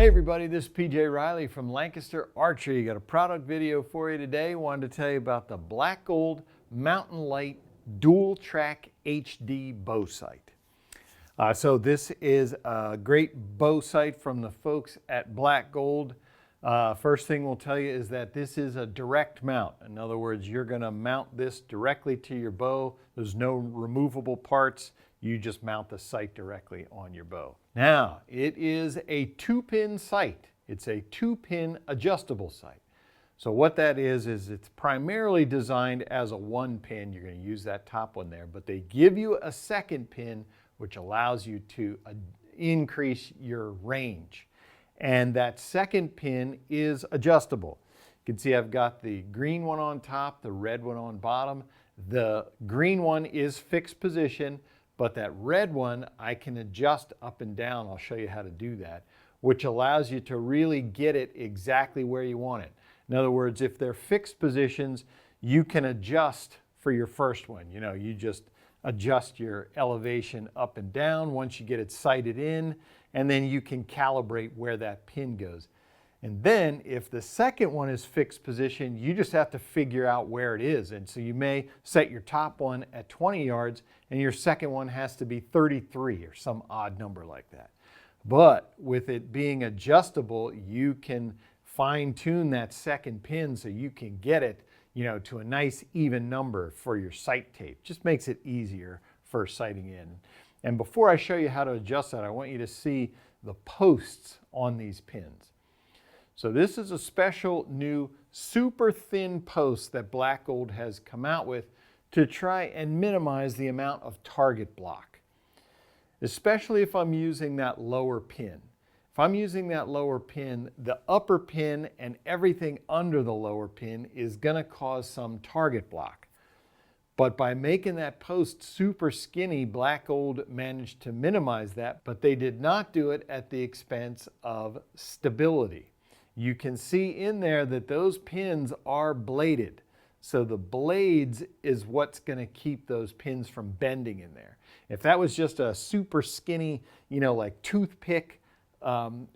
Hey everybody, this is PJ Riley from Lancaster Archery. Got a product video for you today. Wanted to tell you about the Black Gold Mountain Lite Dual Track HD bow sight. So this is a great bow sight from the folks at Black Gold. First thing we'll tell you is that this is a direct mount. In other words, you're going to mount this directly to your bow. There's no removable parts. You just mount the sight directly on your bow. Now, it is a 2-pin sight. It's a 2-pin adjustable sight. So what that is it's primarily designed as a 1-pin. You're going to use that top one there, but they give you a second pin which allows you to increase your range. And that second pin is adjustable. You can see I've got the green one on top, the red one on bottom. The green one is fixed position, but that red one I can adjust up and down. I'll show you how to do that, which allows you to really get it exactly where you want it. In other words, if they're fixed positions, you can adjust for your first one. You know, you just adjust your elevation up and down once you get it sighted in, and then you can calibrate where that pin goes. And then if the second one is fixed position, you just have to figure out where it is. And so you may set your top one at 20 yards and your second one has to be 33 or some odd number like that. But with it being adjustable, you can fine tune that second pin so you can get it, you know, to a nice even number for your sight tape. Just makes it easier for sighting in. And before I show you how to adjust that, I want you to see the posts on these pins. So this is a special new super thin post that Black Gold has come out with to try and minimize the amount of target block, especially if I'm using that lower pin. If I'm using that lower pin, the upper pin and everything under the lower pin is going to cause some target block. But by making that post super skinny, Black Gold managed to minimize that, but they did not do it at the expense of stability. You can see in there that those pins are bladed. So the blades is what's going to keep those pins from bending in there. If that was just a super skinny, you know, like toothpick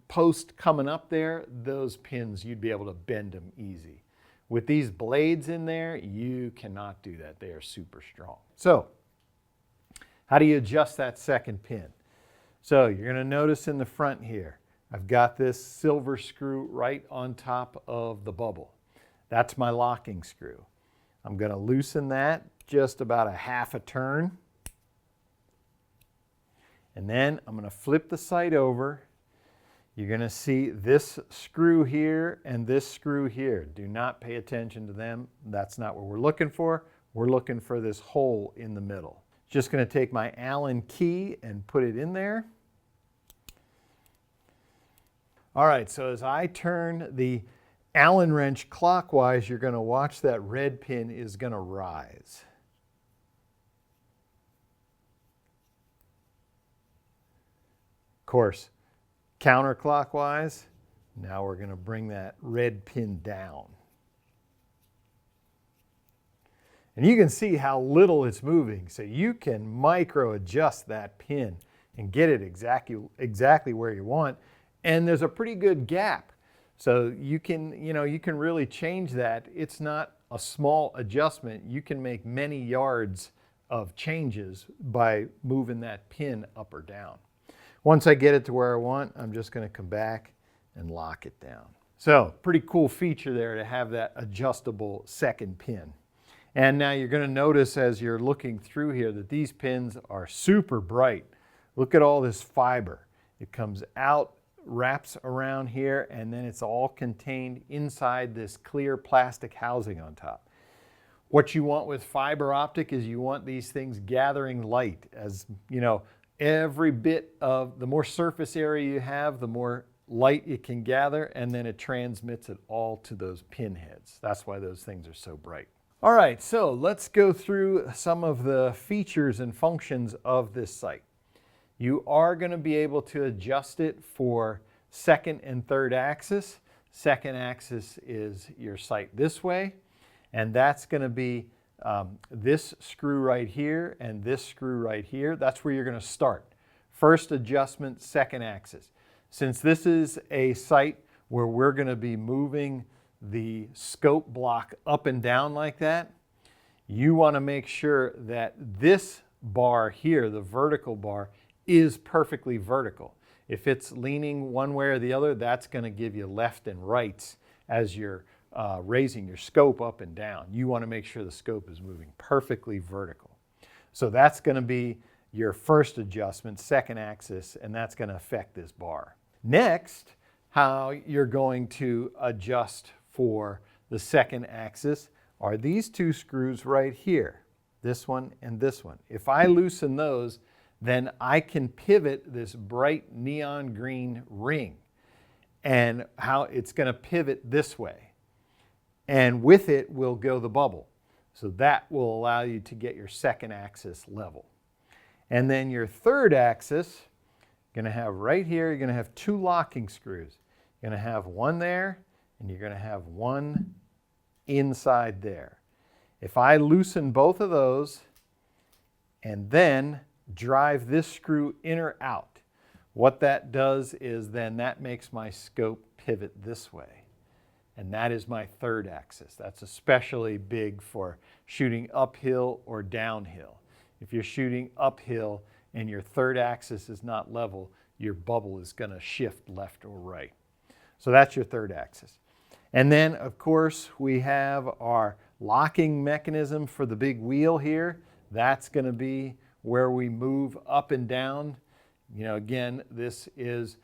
post coming up there, those pins, you'd be able to bend them easy. With these blades in there, you cannot do that. They are super strong. So how do you adjust that second pin? So you're going to notice in the front here, I've got this silver screw right on top of the bubble. That's my locking screw. I'm going to loosen that just about a half a turn. And then I'm going to flip the sight over. You're going to see this screw here and this screw here. Do not pay attention to them. That's not what we're looking for. We're looking for this hole in the middle. Just going to take my Allen key and put it in there. All right, so as I turn the Allen wrench clockwise, you're going to watch that red pin is going to rise. Of course, counterclockwise, now we're going to bring that red pin down. And you can see how little it's moving, so you can micro adjust that pin and get it exactly where you want. And there's a pretty good gap. So you can really change that. It's not a small adjustment. You can make many yards of changes by moving that pin up or down. Once I get it to where I want, I'm just going to come back and lock it down. So pretty cool feature there to have that adjustable second pin. And now you're going to notice as you're looking through here that these pins are super bright. Look at all this fiber. It comes out, wraps around here, and then it's all contained inside this clear plastic housing on top. What you want with fiber optic is you want these things gathering light. As you know, every bit of the more surface area you have, the more light it can gather, and then it transmits it all to those pin heads. That's why those things are so bright. All right, so let's go through some of the features and functions of this sight. You are going to be able to adjust it for second and third axis. Second axis is your sight this way, and that's going to be this screw right here and this screw right here. That's where you're going to start. First adjustment, second axis. Since this is a site where we're going to be moving the scope block up and down like that, you want to make sure that this bar here, the vertical bar, is perfectly vertical. If it's leaning one way or the other, that's going to give you left and rights as you're raising your scope up and down. You want to make sure the scope is moving perfectly vertical. So that's going to be your first adjustment, second axis, and that's going to affect this bar. Next, how you're going to adjust for the second axis are these two screws right here, this one and this one. If I loosen those, then I can pivot this bright neon green ring, and how it's going to pivot this way. And with it will go the bubble. So that will allow you to get your second axis level. And then your third axis, you're going to have right here, you're going to have two locking screws. You're going to have one there, and you're going to have one inside there. If I loosen both of those and then drive this screw in or out, what that does is then that makes my scope pivot this way. And that is my third axis. That's especially big for shooting uphill or downhill. If you're shooting uphill and your third axis is not level, your bubble is going to shift left or right. So that's your third axis. And then, of course, we have our locking mechanism for the big wheel here. That's going to be where we move up and down. You know, again, this is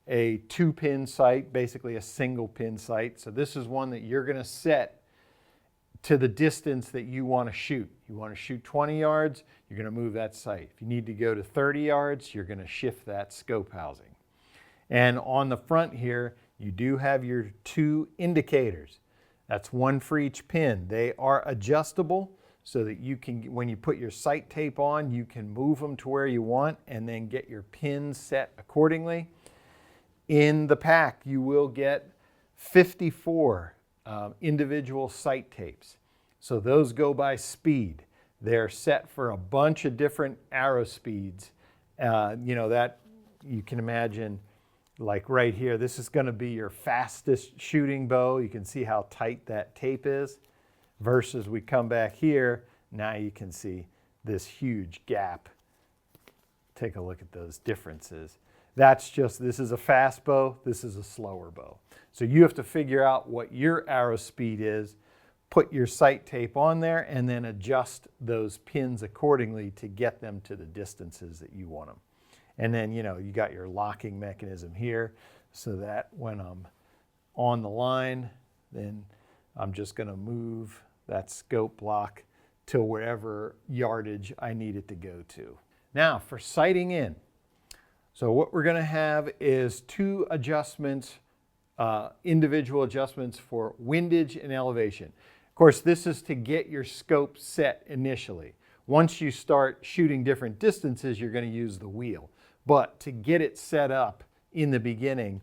a 2-pin sight, basically a single pin sight. So this is one that you're going to set to the distance that you want to shoot. You want to shoot 20 yards, you're going to move that sight. If you need to go to 30 yards, you're going to shift that scope housing. And on the front here, you do have your two indicators. That's one for each pin. They are adjustable so that you can, when you put your sight tape on, you can move them to where you want and then get your pins set accordingly. In the pack, you will get 54 individual sight tapes. So those go by speed. They're set for a bunch of different arrow speeds. You know, that you can imagine, like right here, this is going to be your fastest shooting bow. You can see how tight that tape is. Versus we come back here, now you can see this huge gap. Take a look at those differences. That's just, this is a fast bow, this is a slower bow. So you have to figure out what your arrow speed is, put your sight tape on there, and then adjust those pins accordingly to get them to the distances that you want them. And then, you know, you got your locking mechanism here so that when I'm on the line, then I'm just going to move that scope block to wherever yardage I need it to go to. Now for sighting in. So what we're going to have is two adjustments, individual adjustments for windage and elevation. Of course, this is to get your scope set initially. Once you start shooting different distances, you're going to use the wheel. But to get it set up in the beginning,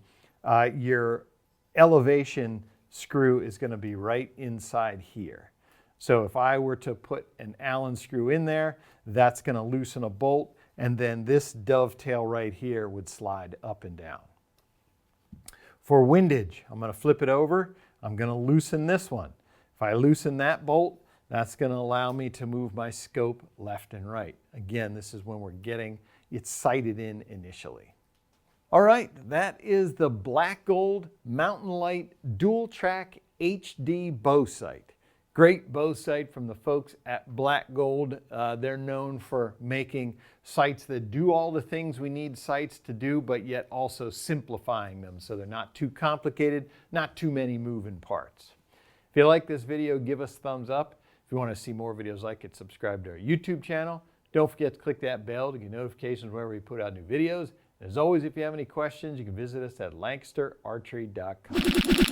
your elevation screw is going to be right inside here. So if I were to put an Allen screw in there, that's going to loosen a bolt, and then this dovetail right here would slide up and down. For windage, I'm going to flip it over. I'm going to loosen this one. If I loosen that bolt, that's going to allow me to move my scope left and right. Again, this is when we're getting it sighted in initially. All right, that is the Black Gold Mountain Lite Dual Track HD bow sight. Great bow sight from the folks at Black Gold. They're known for making sights that do all the things we need sights to do, but yet also simplifying them so they're not too complicated, not too many moving parts. If you like this video, give us a thumbs up. If you want to see more videos like it, subscribe to our YouTube channel. Don't forget to click that bell to get notifications whenever we put out new videos. As always, if you have any questions, you can visit us at LancasterArchery.com.